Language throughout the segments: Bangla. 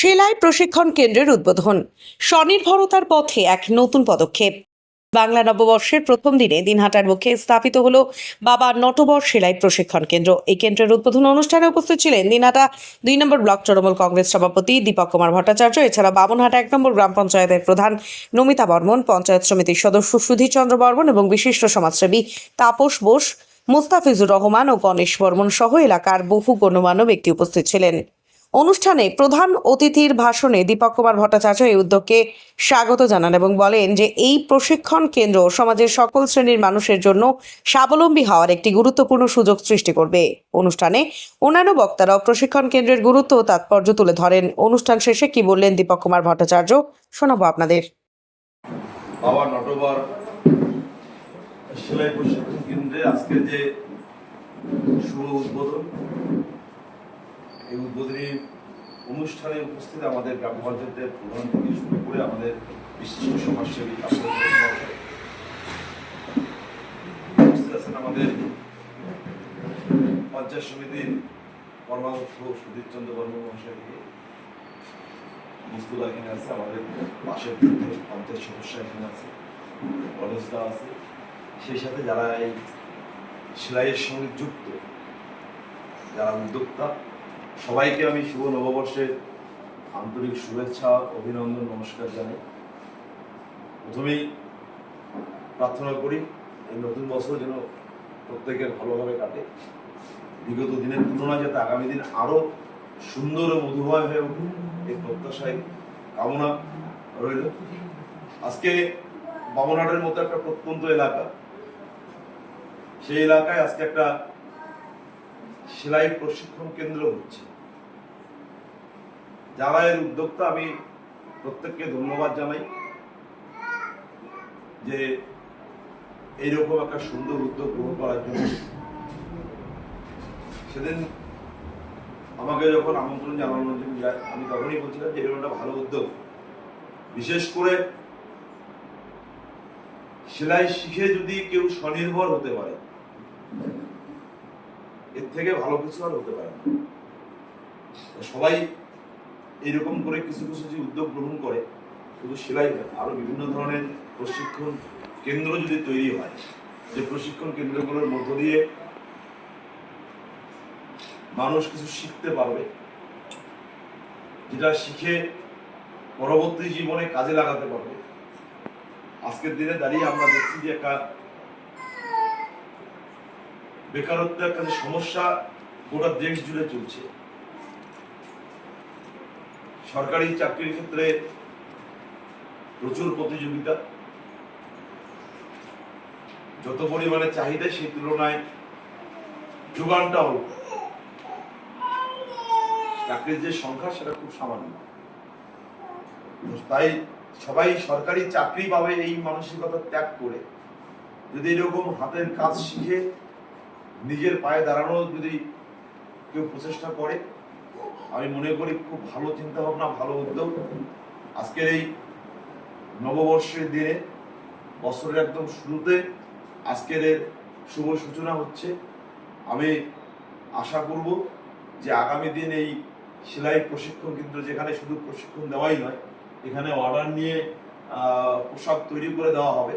সেলাই প্রশিক্ষণ কেন্দ্রের উদ্বোধন। স্বনির্ভরতার পথে এক নতুন পদক্ষেপ। বাংলা নববর্ষের প্রথম দিনে দিনহাটার মুখে স্থাপিত হলো বাবা নটবর সেলাই প্রশিক্ষণ কেন্দ্র। এই কেন্দ্রের উদ্বোধন অনুষ্ঠানে উপস্থিত ছিলেন দিনহাটা 2 নম্বর ব্লক তৃণমূল কংগ্রেস সভাপতি দীপক কুমার ভট্টাচার্য, এছাড়া বামনহাটা 1 নম্বর গ্রাম পঞ্চায়েতের প্রধান নমিতা বর্মন, পঞ্চায়েত সমিতির সদস্য সুধীর চন্দ্র বর্মন এবং বিশিষ্ট সমাজসেবী তাপস বোস, মুস্তাফিজুর রহমান ও গণেশ বর্মন সহ এলাকার বহু গণ্যমান্য ব্যক্তি উপস্থিত ছিলেন। অনুষ্ঠানে প্রধান অতিথির ভাষণে দীপক কুমার ভট্টাচার্য এই উদ্যোগকে স্বাগত জানান এবং বলেন যে এই প্রশিক্ষণ কেন্দ্র সমাজের সকল শ্রেণীর মানুষের জন্য স্বাবলম্বী হওয়ার একটি গুরুত্বপূর্ণ সুযোগ সৃষ্টি করবে। অনুষ্ঠানে অন্যান্য বক্তারাও প্রশিক্ষণ কেন্দ্রের গুরুত্ব ও তাৎপর্য তুলে ধরেন। অনুষ্ঠান শেষে কি বললেন দীপক কুমার ভট্টাচার্য শোনাবো আপনাদের। বাবা নটবর সেলাই প্রশিক্ষণ কেন্দ্রে আজকে যে শুভ উদ্বোধন, এই উদ্বোধনী অনুষ্ঠানে উপস্থিত আমাদের গ্রাম পঞ্চায়েতের প্রধান থেকে শুরু করে আমাদের বিশিষ্ট সমাজসেবী উপস্থিত আছেন আমাদের পঞ্চায়েত সমিতির কর্মাধ্যক্ষ সুধীর চন্দ্র বর্মন মহাশয় থেকে মুস্তুদা এখানে আছে, আমাদের পাশের পঞ্চায়েত সদস্য এখানে আছে, কলেজদা আছে, সেই সাথে যারা এই সেলাইয়ের সঙ্গে যুক্ত যারা উদ্যোক্তা, সবাইকে আমি শুভ নববর্ষের আন্তরিক শুভেচ্ছা, অভিনন্দন, নমস্কার জানাই। প্রথমেই প্রার্থনা করি এই নতুন বছর যেন প্রত্যেকের ভালোভাবে কাটে, বিগত দিনের তুলনায় যাতে আগামী দিন আরও সুন্দর ও মধুময় হয়ে উঠুক এই প্রত্যাশায় কামনা রইল। আজকে বামনহাটের মতো একটা প্রত্যন্ত এলাকা, সেই এলাকায় আজকে একটা সেলাই প্রশিক্ষণ কেন্দ্র হচ্ছে। যারা এর উদ্যোক্তা, আমি প্রত্যেককে ধন্যবাদ জানাই যে এইরকম একটা সুন্দর উদ্যোগ গ্রহণ করার জন্য। সেদিন আমাকে যখন আমন্ত্রণ জানানোর জন্য যায়, আমি তখনই বলছিলাম যে এরকম একটা ভালো উদ্যোগ, বিশেষ করে সেলাই শিখে যদি কেউ স্বনির্ভর হতে পারে, এর থেকে ভালো কিছু আর হতে পারে না। সবাই এইরকম করে কিছু কিছু যে উদ্যোগ গ্রহণ করে, শুধু সেলাই হয়, আরো বিভিন্ন ধরনের প্রশিক্ষণ কেন্দ্র যদি তৈরি হয়, যে প্রশিক্ষণ কেন্দ্রগুলোর মধ্য দিয়ে মানুষ কিছু শিখতে পারবে, যেটা শিখে পরবর্তী জীবনে কাজে লাগাতে পারবে। আজকের দিনে দাঁড়িয়ে আমরা দেখছি যে একটা বেকারত্বের একটা যে সমস্যা গোটা দেশ জুড়ে চলছে। সরকারি চাকরির ক্ষেত্রে প্রচুর প্রতিযোগিতা, যত পরিমাণে চাহিদা সেই তুলনায় যোগানটা অল্প, চাকরির যে সংখ্যা সেটা খুব সামান্য। তাই সবাই সরকারি চাকরি পাবে এই মানসিকতা ত্যাগ করে যদি এরকম হাতের কাজ শিখে নিজের পায়ে দাঁড়ানো যদি কেউ প্রচেষ্টা করে, আমি মনে করি খুব ভালো চিন্তা ভাবনা, ভালো উদ্যোগ। আজকের এই নববর্ষের দিনে, বছরের একদম শুরুতে আজকের এর শুভ সূচনা হচ্ছে। আমি আশা করব যে আগামী দিন এই সেলাই প্রশিক্ষণ কেন্দ্র, যেখানে শুধু প্রশিক্ষণ দেওয়াই নয়, এখানে অর্ডার নিয়ে পোশাক তৈরি করে দেওয়া হবে।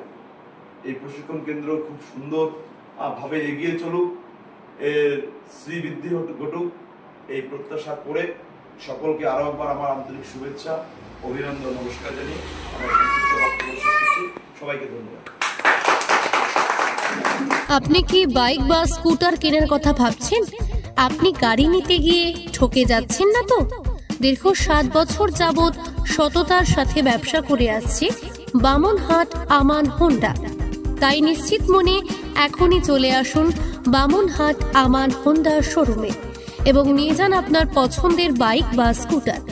এই প্রশিক্ষণ কেন্দ্র খুব সুন্দর ভাবে এগিয়ে চলুক, এর শ্রীবৃদ্ধি ঘটুক, এই প্রত্যাশা করে সকলকে আরো একবার আমার আন্তরিক শুভেচ্ছা, অভিনন্দন, নমস্কার জানিয়ে আমার সংক্ষিপ্ত বক্তব্য শেষ করছি। সবাইকে ধন্যবাদ। আপনি কি বাইক বা স্কুটার কেনার কথা ভাবছেন? আপনি গাড়ি নিতে গিয়ে ঠকে যাচ্ছেন না তো? দীর্ঘ 7 বছর যাবৎ সততার সাথে ব্যবসা করে আসছে বামনহাট আমান হোন্ডা। তাই নিশ্চিত মনে এখনই চলে আসুন বামনহাট আমান হোন্ডা শোরুমে এবং নিয়ে যান আপনার পছন্দের বাইক বা স্কুটার।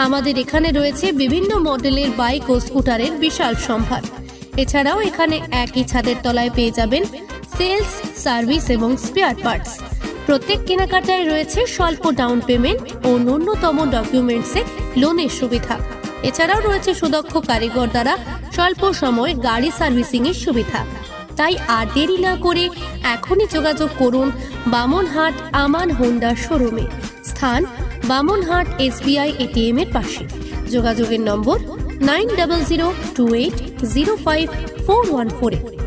আমাদের এখানে রয়েছে বিভিন্ন মডেলের বাইক ও স্কুটারের বিশাল সম্ভার। এছাড়াও এখানে একই ছাদের তলায় পেয়ে যাবেন সেলস, সার্ভিস এবং স্পেয়ার পার্টস। প্রত্যেক কেনাকাটায় রয়েছে স্বল্প ডাউন পেমেন্ট ও ন্যূনতম ডকুমেন্টসে লোনের সুবিধা। এছাড়াও রয়েছে সুদক্ষ কারিগর দ্বারা স্বল্প সময়ে গাড়ি সার্ভিসিং এর সুবিধা। তাই আর দেরি না করে এখনই যোগাযোগ করুন বামনহাট আমান হোন্ডা শোরুমে। স্থান বামনহাট SBI ATM এর পাশে। যোগাযোগের নম্বর 9002805414।